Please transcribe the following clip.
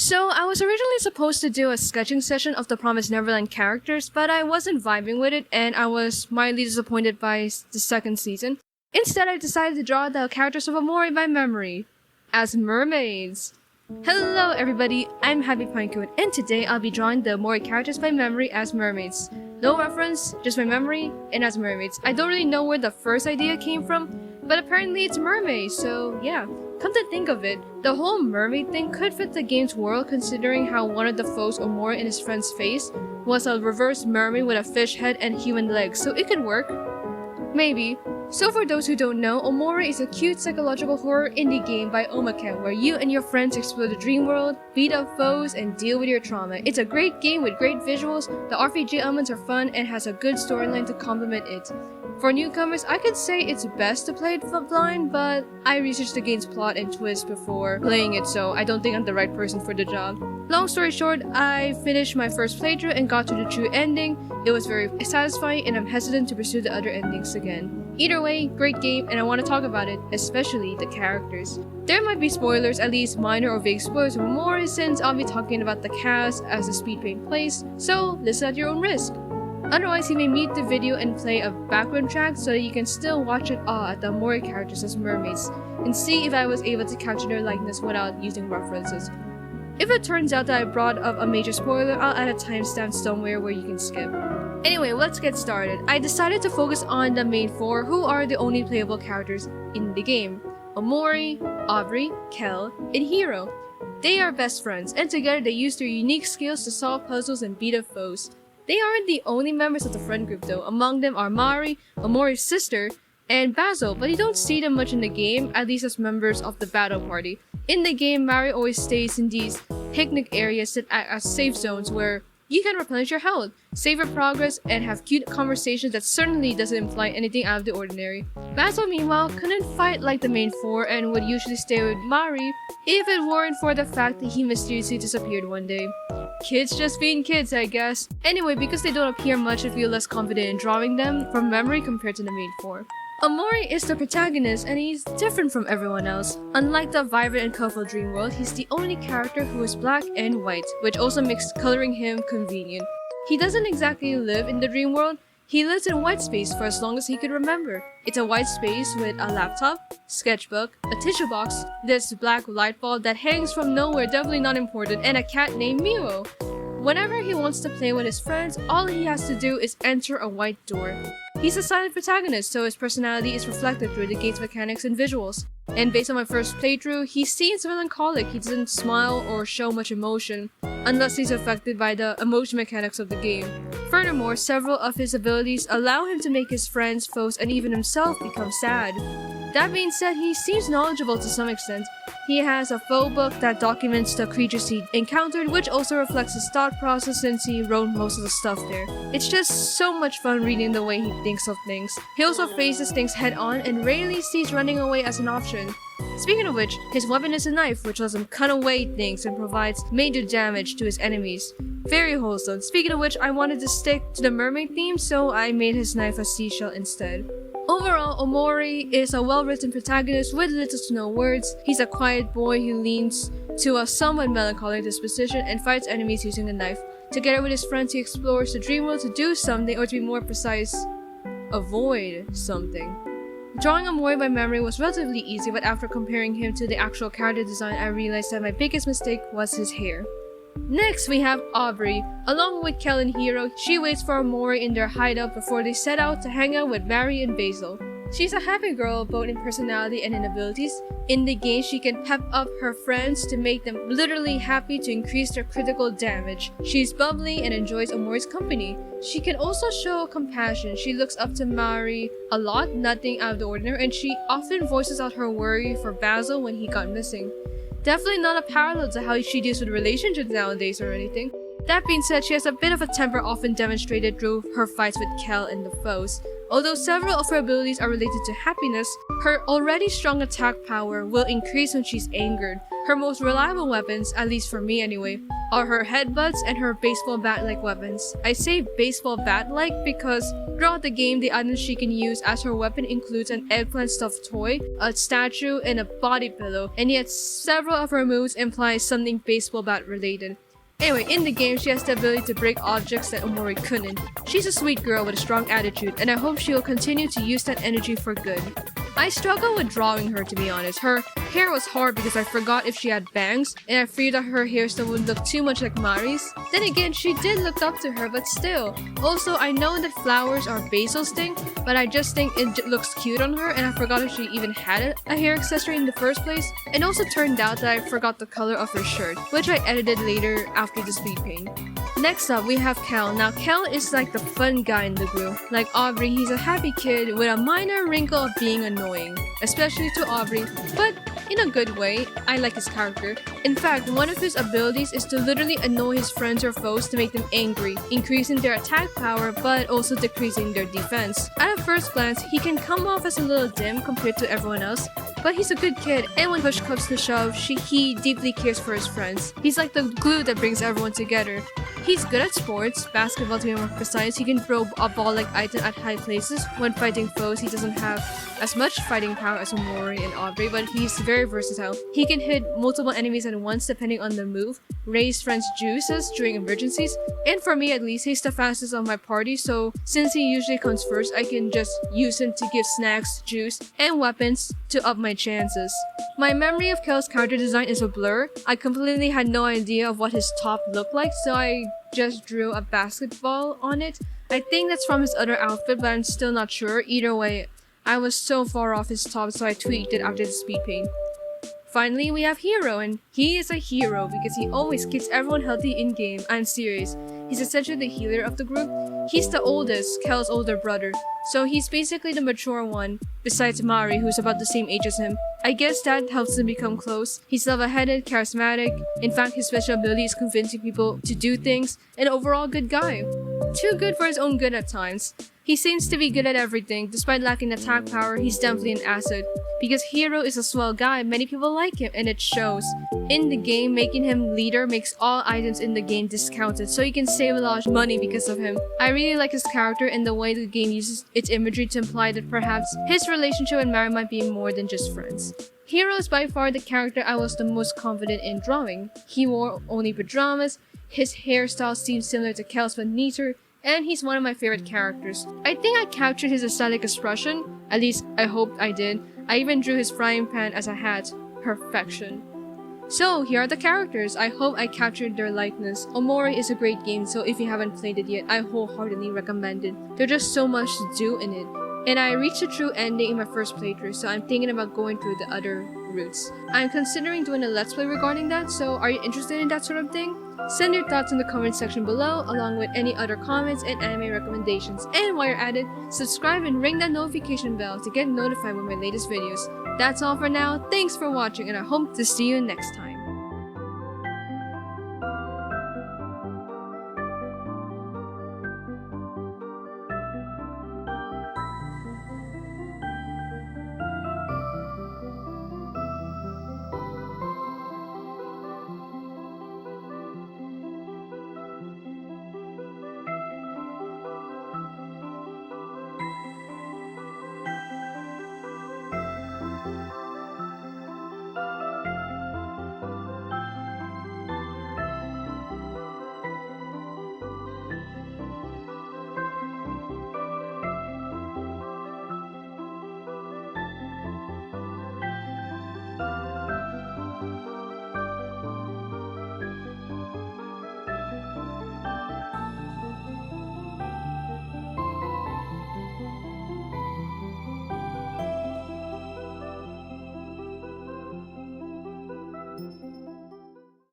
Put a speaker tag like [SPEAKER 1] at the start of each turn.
[SPEAKER 1] So, I was originally supposed to do a sketching session of the Promised Neverland characters, but I wasn't vibing with it and I was mildly disappointed by the second season. Instead, I decided to draw the characters of OMORI by memory, as mermaids. Hello everybody, I'm Happy Pinecone, and today I'll be drawing the OMORI characters by memory as mermaids. No reference, just by memory, and as mermaids. I don't really know where the first idea came from, but apparently it's mermaids, so yeah. Come to think of it, the whole mermaid thing could fit the game's world considering how one of the foes, OMORI and his friend's face, was a reverse mermaid with a fish head and human legs, so it could work. Maybe. So for those who don't know, OMORI is a cute psychological horror indie game by OMORI where you and your friends explore the dream world, beat up foes, and deal with your trauma. It's a great game with great visuals, the RPG elements are fun, and has a good storyline to complement it. For newcomers, I could say it's best to play it blind, but I researched the game's plot and twist before playing it, so I don't think I'm the right person for the job. Long story short, I finished my first playthrough and got to the true ending. It was very satisfying and I'm hesitant to pursue the other endings again. Either way, great game and I want to talk about it, especially the characters. There might be spoilers, at least minor or vague spoilers or more, since I'll be talking about the cast as the speed paint plays, so listen at your own risk. Otherwise, you may mute the video and play a background track so that you can still watch it all at the OMORI characters as mermaids, and see if I was able to capture their likeness without using references. If it turns out that I brought up a major spoiler, I'll add a timestamp somewhere where you can skip. Anyway, let's get started. I decided to focus on the main four, who are the only playable characters in the game. OMORI, Aubrey, Kel, and Hiro. They are best friends, and together they use their unique skills to solve puzzles and beat up foes. They aren't the only members of the friend group though. Among them are Mari, OMORI's sister, and Basil, but you don't see them much in the game, at least as members of the battle party. In the game, Mari always stays in these picnic areas that act as safe zones where you can replenish your health, save your progress, and have cute conversations that certainly doesn't imply anything out of the ordinary. Basil, meanwhile, couldn't fight like the main four and would usually stay with Mari if it weren't for the fact that he mysteriously disappeared one day. Kids just being kids, I guess. Anyway, because they don't appear much, I feel less confident in drawing them from memory compared to the main four. OMORI is the protagonist and he's different from everyone else. Unlike the vibrant and colorful dream world, he's the only character who is black and white, which also makes coloring him convenient. He doesn't exactly live in the dream world, he lives in white space for as long as he could remember. It's a white space with a laptop, sketchbook, a tissue box, this black light bulb that hangs from nowhere, definitely not important, and a cat named Miro. Whenever he wants to play with his friends, all he has to do is enter a white door. He's a silent protagonist, so his personality is reflected through the game's mechanics and visuals. And based on my first playthrough, he seems melancholic, he doesn't smile or show much emotion, unless he's affected by the emotion mechanics of the game. Furthermore, several of his abilities allow him to make his friends, foes, and even himself become sad. That being said, he seems knowledgeable to some extent. He has a foe book that documents the creatures he encountered, which also reflects his thought process since he wrote most of the stuff there. It's just so much fun reading the way he thinks of things. He also faces things head on and rarely sees running away as an option. Speaking of which, his weapon is a knife which lets him cut away things and provides major damage to his enemies. Very wholesome. Speaking of which, I wanted to stick to the mermaid theme, so I made his knife a seashell instead. Overall, OMORI is a well-written protagonist with little to no words. He's a quiet boy who leans to a somewhat melancholic disposition and fights enemies using a knife. Together with his friends, he explores the dream world to do something, or to be more precise, avoid something. Drawing OMORI by memory was relatively easy, but after comparing him to the actual character design, I realized that my biggest mistake was his hair. Next, we have Aubrey. Along with Kel and Hiro, she waits for OMORI in their hideout before they set out to hang out with Mari and Basil. She's a happy girl both in personality and in abilities. In the game, she can pep up her friends to make them literally happy to increase their critical damage. She's bubbly and enjoys OMORI's company. She can also show compassion. She looks up to Mari a lot, nothing out of the ordinary, and she often voices out her worry for Basil when he got missing. Definitely not a parallel to how she deals with relationships nowadays or anything. That being said, she has a bit of a temper often demonstrated through her fights with Kel and the foes. Although several of her abilities are related to happiness, her already strong attack power will increase when she's angered. Her most reliable weapons, at least for me anyway, are her headbutts and her baseball bat-like weapons. I say baseball bat-like because throughout the game, the items she can use as her weapon includes an eggplant stuffed toy, a statue, and a body pillow, and yet several of her moves imply something baseball bat related. Anyway, in the game, she has the ability to break objects that Omori couldn't. She's a sweet girl with a strong attitude, and I hope she will continue to use that energy for good. I struggle with drawing her, to be honest. Her hair was hard because I forgot if she had bangs, and I feared that her hairstyle would look too much like Mari's. Then again, she did look up to her, but still. Also, I know that flowers are Basil's thing, but I just think it looks cute on her, and I forgot if she even had a hair accessory in the first place. It also turned out that I forgot the color of her shirt, which I edited later after the speed paint. Next up, we have Kel. Now, Kel is like the fun guy in the group. Like Aubrey, he's a happy kid with a minor wrinkle of being annoying, especially to Aubrey, but in a good way. I like his character. In fact, one of his abilities is to literally annoy his friends or foes to make them angry, increasing their attack power but also decreasing their defense. At a first glance, he can come off as a little dim compared to everyone else, but he's a good kid, and when push comes to shove, he deeply cares for his friends. He's like the glue that brings everyone together. He's good at sports, basketball to be more precise. He can throw a ball-like item at high places. When fighting foes, he doesn't have as much fighting power as Omori and Aubrey, but he's very versatile. He can hit multiple enemies at once depending on the move, raise friends' juices during emergencies, and for me at least, he's the fastest of my party, so since he usually comes first, I can just use him to give snacks, juice, and weapons to up my chances. My memory of Kel's character design is a blur. I completely had no idea of what his top looked like, so I just drew a basketball on it. I think that's from his other outfit, but I'm still not sure. Either way, I was so far off his top, so I tweaked it after the speed paint. Finally, we have Hero, and he is a hero because he always keeps everyone healthy in-game. I'm serious. He's essentially the healer of the group. He's the oldest, Kel's older brother, so he's basically the mature one, besides Mari, who's about the same age as him. I guess that helps them become close. He's level-headed, charismatic. In fact, his special ability is convincing people to do things, an overall good guy. Too good for his own good at times. He seems to be good at everything. Despite lacking attack power, he's definitely an asset. Because Hero is a swell guy, many people like him, and it shows. In the game, making him leader makes all items in the game discounted, so you can save a lot of money because of him. I really like his character and the way the game uses its imagery to imply that perhaps his relationship with Mary might be more than just friends. Hero is by far the character I was the most confident in drawing. He wore only pajamas, his hairstyle seems similar to Kel's but neater, and he's one of my favorite characters. I think I captured his aesthetic expression, at least I hoped I did. I even drew his frying pan as a hat. Perfection. So here are the characters. I hope I captured their likeness. Omori is a great game, so if you haven't played it yet, I wholeheartedly recommend it. There's just so much to do in it. And I reached a true ending in my first playthrough, so I'm thinking about going through the other routes. I'm considering doing a let's play regarding that, so are you interested in that sort of thing? Send your thoughts in the comment section below, along with any other comments and anime recommendations. And while you're at it, subscribe and ring that notification bell to get notified with my latest videos. That's all for now. Thanks for watching, and I hope to see you next time.